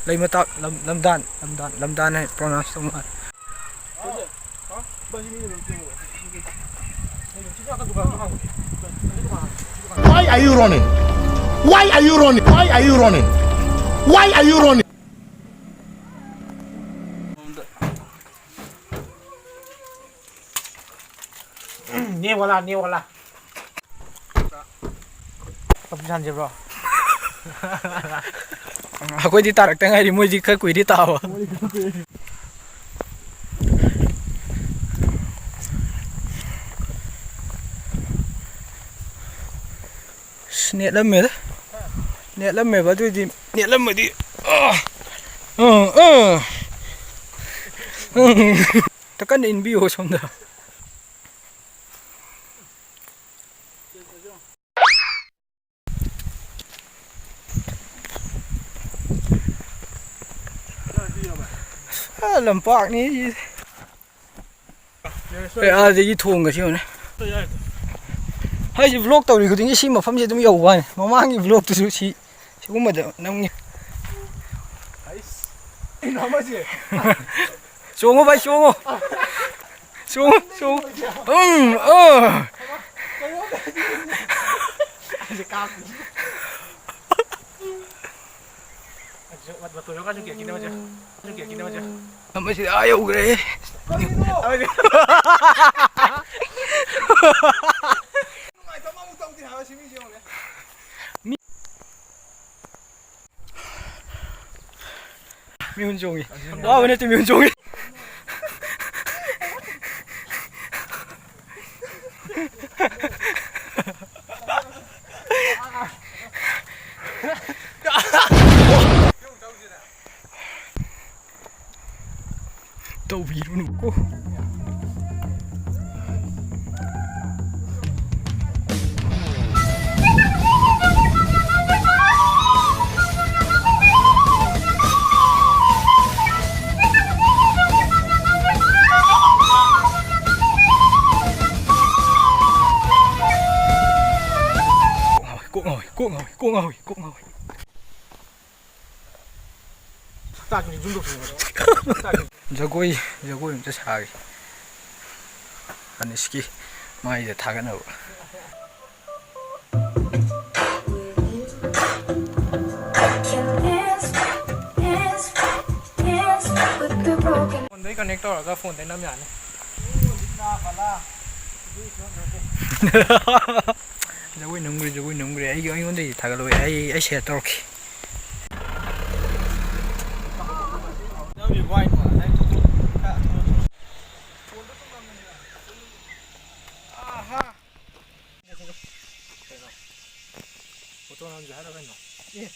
lấy mà tắc lâm đan này pronounce xong rồi. Why are you running? Why are you running? Why are you running? Why are you running? Nhiều quá. Tập gian gì bro? Aku di tarik tengah di muji ke kui di tahu. Niat lắm mày vào tôi đi niat lắm mày đi. Tekan in bio xong rồi. Làm bạc ní gì thùng cái chiều này hay vlog tàu thì có tiếng gì mà phim gì cũng nhiều quá mà mang cái vlog từ chị cũng mà nông nhỉ xuống không bay xuống Betul kan juga gini aja. Sampai sih ayo gue. 미운종이. 와, 왜 또 미운종이? 또 위로 눕고 꼭 ngồi 딱 이 정도 되는 거죠. 저거이 좀 사기 아니 시기 마 이제 다 가나 Đấy connector ở cái phone đấy nó nhảy. 저거이 농구리 이거 근데 다 가로 아이 쉐어 떠올게 어떤 하는지 하다가 있나? 예.